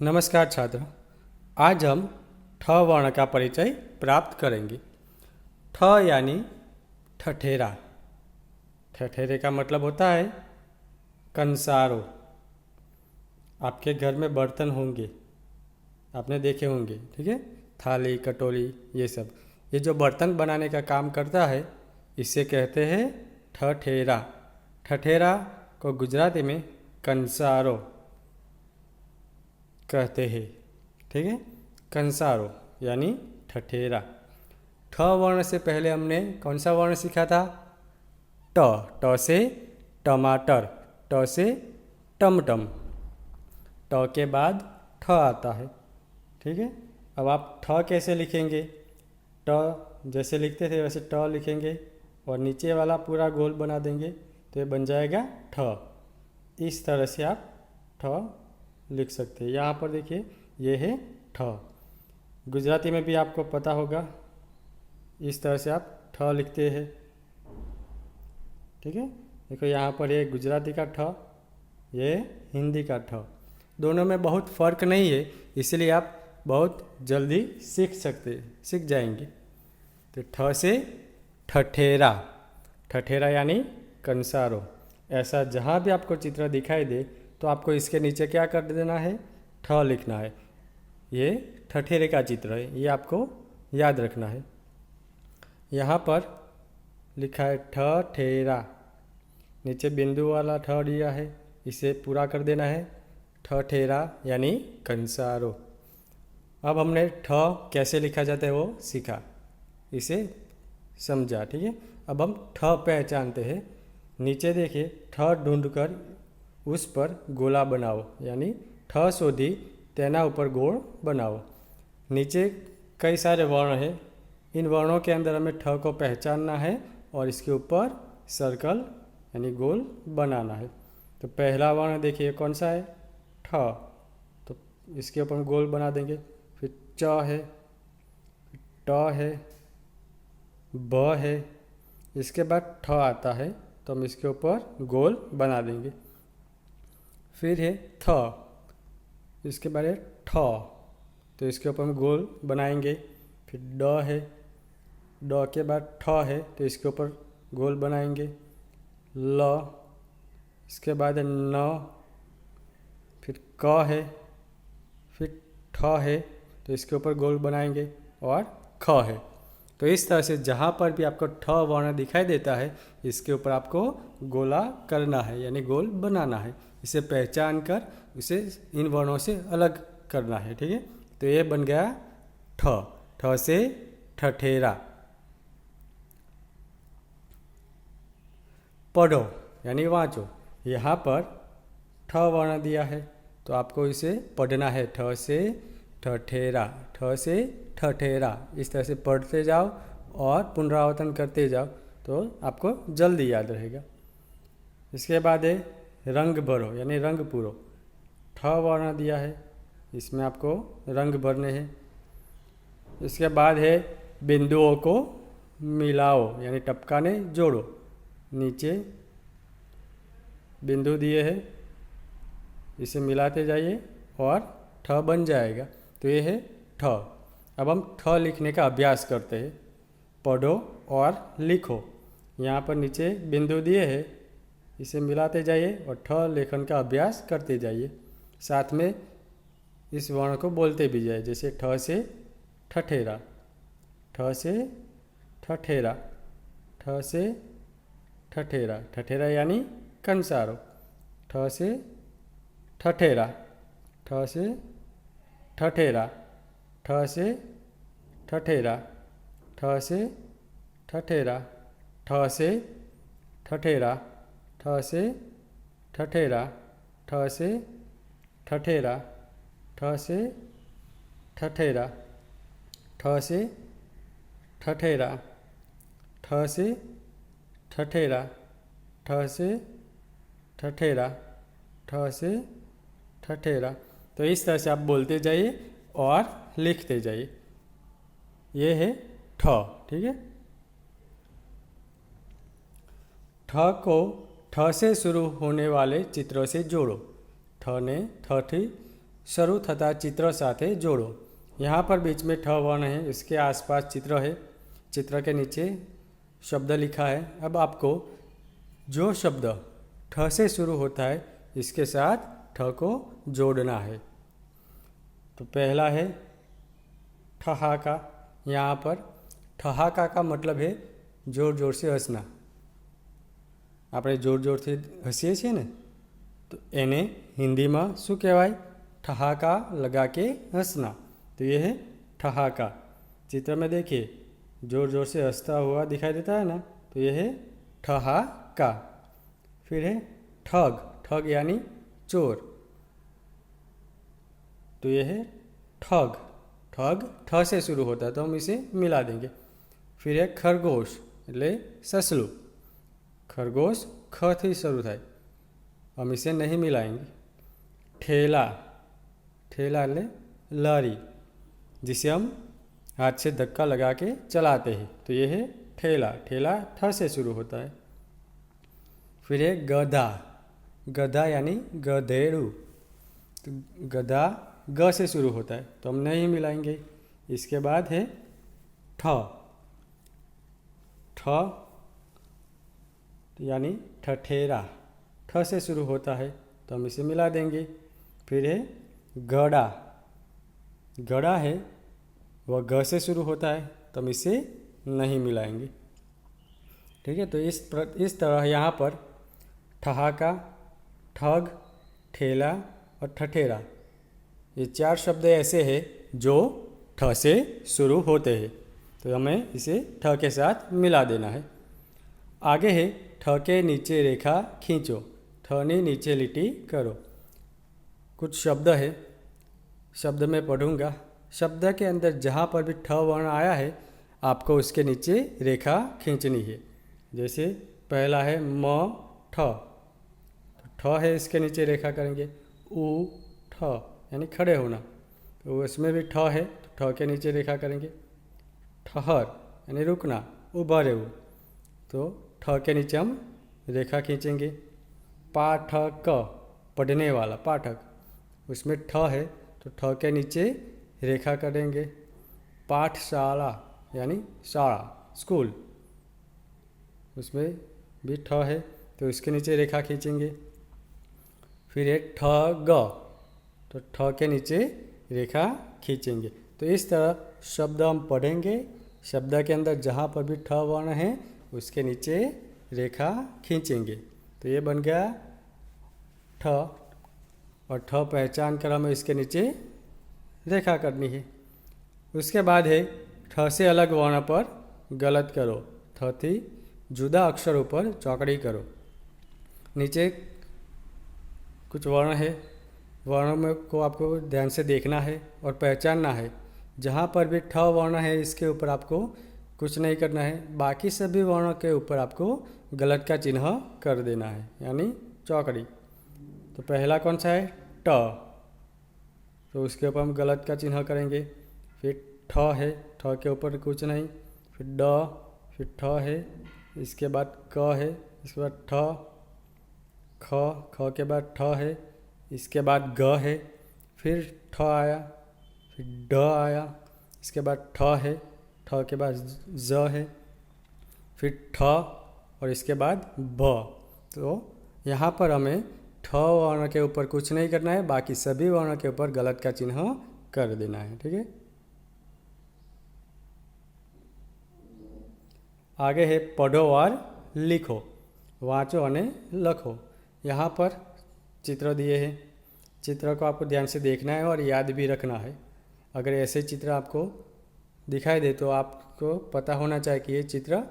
नमस्कार छात्रों, आज हम ठ वर्ण का परिचय प्राप्त करेंगे। ठ यानी ठठेरा। ठठेरे का मतलब होता है कंसारो। आपके घर में बर्तन होंगे, आपने देखे होंगे, ठीक है, थाली कटोरी ये सब। ये जो बर्तन बनाने का काम करता है इसे कहते हैं ठठेरा। ठठेरा को गुजराती में कंसारो कहते हैं, ठीक है। कंसारो यानी ठठेरा। ठ वर्ण से पहले हमने कौन सा वर्ण सीखा था? ट। ट से टमाटर, ट से टमटम। ट के बाद ठ आता है, ठीक है। अब आप ठ कैसे लिखेंगे? ट जैसे लिखते थे वैसे ट लिखेंगे और नीचे वाला पूरा गोल बना देंगे तो ये बन जाएगा ठ। इस तरह से आप ठ लिख सकते हैं। यहाँ पर देखिए ये है ठ। गुजराती में भी आपको पता होगा, इस तरह से आप ठ लिखते हैं, ठीक है। देखो यहाँ पर ये गुजराती का ठ, ये हिंदी का ठ। दोनों में बहुत फ़र्क नहीं है, इसलिए आप बहुत जल्दी सीख जाएंगे। तो ठ से ठठेरा। ठठेरा यानी कंसारो। ऐसा जहाँ भी आपको चित्र दिखाई दे तो आपको इसके नीचे क्या कर देना है? ठ लिखना है। ये ठठेरे का चित्र है, ये आपको याद रखना है। यहाँ पर लिखा है ठठेरा, नीचे बिंदु वाला ठ दिया है, इसे पूरा कर देना है। ठठेरा यानी कंसारो। अब हमने ठ कैसे लिखा जाता है वो सीखा, इसे समझा, ठीक है। अब हम ठ पहचानते हैं। नीचे देखिए ठ ढूंढकर उस पर गोला बनाओ, यानी ठ शोधी तेना ऊपर गोल बनाओ। नीचे कई सारे वर्ण हैं, इन वर्णों के अंदर हमें ठ को पहचानना है और इसके ऊपर सर्कल यानी गोल बनाना है। तो पहला वर्ण देखिए कौन सा है? ठ। तो इसके ऊपर गोल बना देंगे। फिर च है, फिर ट है, ब है, इसके बाद ठ आता है तो हम इसके ऊपर गोल बना देंगे। फिर है थ, इसके बाद है ठ, तो इसके ऊपर हम गोल बनाएंगे। फिर ड है, ड के बाद ठ है तो इसके ऊपर गोल बनाएंगे। ल, इसके बाद है न, फिर क है, फिर ठ है तो इसके ऊपर गोल बनाएंगे और ख है। तो इस तरह से जहाँ पर भी आपको ठ वर्ण दिखाई देता है इसके ऊपर आपको गोला करना है, यानी गोल बनाना है। इसे पहचान कर इसे इन वर्णों से अलग करना है, ठीक है। तो ये बन गया ठ। ठ से ठठेरा। पढ़ो यानी वाँचो। यहाँ पर ठ वर्ण दिया है तो आपको इसे पढ़ना है। ठ से ठठेरा, ठ से ठठेरा। इस तरह से पढ़ते जाओ और पुनरावर्तन करते जाओ तो आपको जल्दी याद रहेगा। इसके बाद है रंग भरो यानी रंग पूरो। ठ वर्ण दिया है, इसमें आपको रंग भरने हैं। इसके बाद है बिंदुओं को मिलाओ यानी टपकाने जोड़ो। नीचे बिंदु दिए हैं, इसे मिलाते जाइए और ठ बन जाएगा। तो ये है ठ। अब हम ठ लिखने का अभ्यास करते हैं। पढ़ो और लिखो। यहाँ पर नीचे बिंदु दिए हैं, इसे मिलाते जाइए और ठ लेखन का अभ्यास करते जाइए। साथ में इस वर्ण को बोलते भी जाइए, जैसे ठ से ठठेरा, ठ से ठठेरा, ठ से ठठेरा। ठठेरा यानी कंसारो। ठ से ठठेरा, ठ से ठठेरा, ठ से ठठेरा, ठ से ठठेरा, ठ से ठठेरा, ठ से ठठेरा, ठ से ठठेरा, ठ से ठठेरा, ठ से ठठेरा, ठ से ठठेरा, ठ से ठठेरा, ठ से ठठेरा। तो इस तरह से आप बोलते जाइए और लिखते जाइए। ये है ठ, ठीक है। ठ को ठ से शुरू होने वाले चित्रों से जोड़ो। ठ ने ठठी શરૂ થતા ચિત્ર સાથે જોડો। यहाँ पर बीच में ठ वर्ण है, इसके आसपास चित्र है, चित्र के नीचे शब्द लिखा है। अब आपको जो शब्द ठ से शुरू होता है इसके साथ ठ को जोड़ना है। तो पहला है ठहाका। यहाँ पर ठहाका का मतलब है जोर जोर से हंसना। આપણે જોર જોરથી હસીએ છીએ ને, તો એને હિન્દીમાં શું કહેવાય? ठहाका लगा के हंसना। तो ये है ठहाका। चित्र में देखिए जोर जोर से हंसता हुआ दिखाई देता है ना, तो ये है ठहाका। फिर है ठग। ठग यानी चोर, तो ये है ठग। ठग ठ से शुरू होता है, तो हम इसे मिला देंगे। फिर है खरगोश એટલે સસલું। खरगोश ख थी शुरू થાય, हम इसे नहीं मिलाएंगे। ठेला। ठेला એટલે लारी, जिसे हम हाथ से धक्का लगा के चलाते हैं, तो ये है ठेला। ठेला ठ से शुरू होता है। फिर है गधा। गधा यानी गधेड़ू, तो गधा ग से शुरू होता है, तो हम नहीं मिलाएंगे। इसके बाद है ठ। ठ यानी ठठेरा, ठ से शुरू होता है, तो हम इसे मिला देंगे। फिर है गड़ा। गड़ा है वह ग से शुरू होता है, तो हम इसे नहीं मिलाएंगे। ठीक है, तो इस तरह यहाँ पर ठहाका, ठग, ठेला और ठठेरा, ये 4 शब्द ऐसे हैं जो ठ से शुरू होते हैं, तो हमें इसे ठ के साथ मिला देना है। आगे है ठ के नीचे रेखा खींचो। ठ ने नीचे लिटी करो। कुछ शब्द है, शब्द में पढ़ूंगा। शब्द के अंदर जहाँ पर भी ठ वर्ण आया है आपको उसके नीचे रेखा खींचनी है। जैसे पहला है म ठ, तो ठ है, इसके नीचे रेखा करेंगे। उ ठ यानी खड़े होना, तो उसमें भी ठ है, तो ठ के नीचे रेखा करेंगे। ठहर यानी रुकना, ऊभा रहવું, तो ठ के नीचे हम रेखा खींचेंगे। पाठक, पढ़ने वाला पाठक, उसमें ठ है, तो ठ के नीचे रेखा करेंगे। पाठशाला यानी शाला, स्कूल, उसमें भी ठ है, तो इसके नीचे रेखा खींचेंगे। फिर है ठग, तो ठ के नीचे रेखा खींचेंगे। तो इस तरह शब्द हम पढ़ेंगे, शब्द के अंदर जहाँ पर भी ठ वर्ण है उसके नीचे रेखा खींचेंगे। तो ये बन गया ठ, और ठ पहचान कर हमें इसके नीचे रेखा करनी है। उसके बाद है ठ से अलग वर्ण पर गलत करो। ठ थी जुदा अक्षरों पर चौकड़ी करो। नीचे कुछ वर्ण है, वर्णों में को आपको ध्यान से देखना है और पहचानना है। जहाँ पर भी ठ वर्ण है इसके ऊपर आपको कुछ नहीं करना है, बाकी सभी वर्णों के ऊपर आपको गलत का चिन्ह कर देना है, यानी चौकड़ी। तो पहला कौन सा है? ट, तो उसके ऊपर हम गलत का चिन्ह करेंगे। फिर ठ है, ठ के ऊपर कुछ नहीं। फिर ड, फिर ठ है, इसके बाद क है, इसके बाद ठ, ख, ख के बाद ठ है, इसके बाद ग है, फिर ठ आया, फिर ड आया, इसके बाद ठ है, ठ के बाद ज है, फिर ठ और इसके बाद ब। तो यहाँ पर हमें ठ वर्ण के ऊपर कुछ नहीं करना है, बाकी सभी वर्ण के ऊपर गलत का चिन्ह कर देना है। ठीक है, आगे है पढ़ो और लिखो, वाँचो और लखो। यहाँ पर चित्र दिए हैं, चित्र को आपको ध्यान से देखना है और याद भी रखना है। अगर ऐसे चित्र आपको दिखाई दे तो आपको पता होना चाहिए कि ये चित्र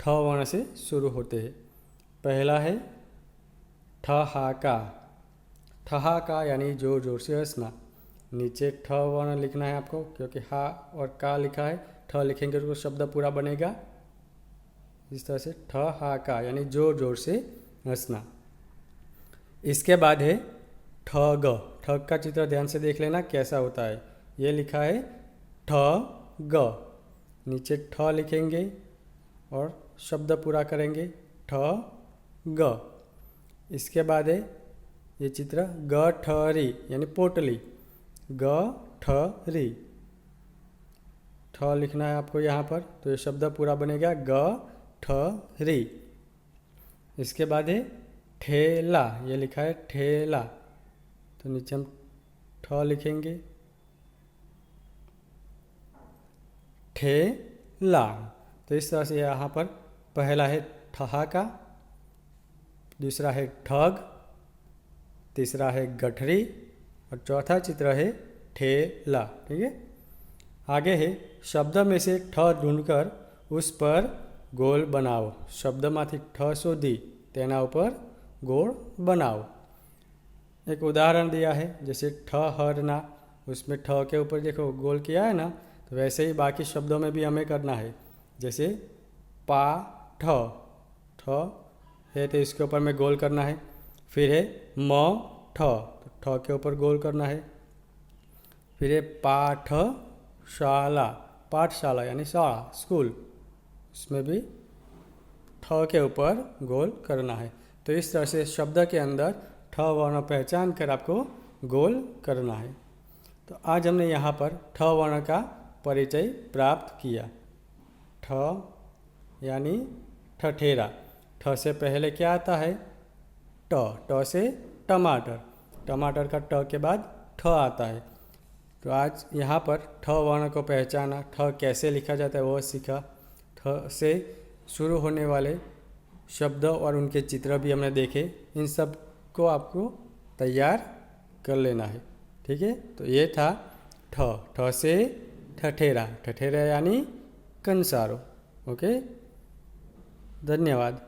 ठ वर्ण से शुरू होते हैं। पहला है ठहाका। ठहाका यानी जोर जोर से हंसना। नीचे ठ वर्ण लिखना है आपको, क्योंकि हा और का लिखा है, ठ लिखेंगे तो शब्द पूरा बनेगा। इस तरह से ठहाका यानी जोर जोर से हंसना। इसके बाद है ठग। ठग का चित्र ध्यान से देख लेना कैसा होता है। ये लिखा है ठग, नीचे ठ लिखेंगे और शब्द पूरा करेंगे ठग। इसके बाद है ये चित्र गठरी यानी पोटली। गठरी। ठ लिखना है आपको यहाँ पर, तो ये शब्द पूरा बनेगा गठरी। इसके बाद है ठेला, ये लिखा है ठेला, तो नीचे हम ठ लिखेंगे ठेला। तो इस तरह से यहाँ पर पहला है ठहाका, दूसरा है ठग, तीसरा है गठरी और चौथा चित्र है ठेला। ठीक है, आगे है शब्द में से ठ ढूंढकर उस पर गोल बनाओ। शब्द माथी ठ शोधी तेना ऊपर गोल बनाओ। एक उदाहरण दिया है, जैसे ठहरना, उसमें ठ के ऊपर देखो गोल किया है ना, तो वैसे ही बाकी शब्दों में भी हमें करना है। जैसे पाठ, ठ है तो इसके ऊपर में गोल करना है। फिर है ठ, तो ठ के ऊपर गोल करना है। फिर है पाठशाला, पाठशाला यानी शाला, स्कूल, उसमें भी ठ के ऊपर गोल करना है। तो इस तरह से शब्द के अंदर ठ वर्ण पहचान कर आपको गोल करना है। तो आज हमने यहाँ पर ठ वर्ण का परिचय प्राप्त किया। ठ यानी ठठेरा। ठ से पहले क्या आता है? ट। ट से टमाटर, टमाटर का ट के बाद ठ आता है। तो आज यहाँ पर ठ वर्ण को पहचाना, ठ कैसे लिखा जाता है वो सीखा। ठ से शुरू होने वाले शब्द और उनके चित्र भी हमने देखे। इन सब को आपको तैयार कर लेना है। ठीक है, तो ये था ठ। ठ से ठठेरा, ठठेरा यानी कंसारो। ओके, धन्यवाद।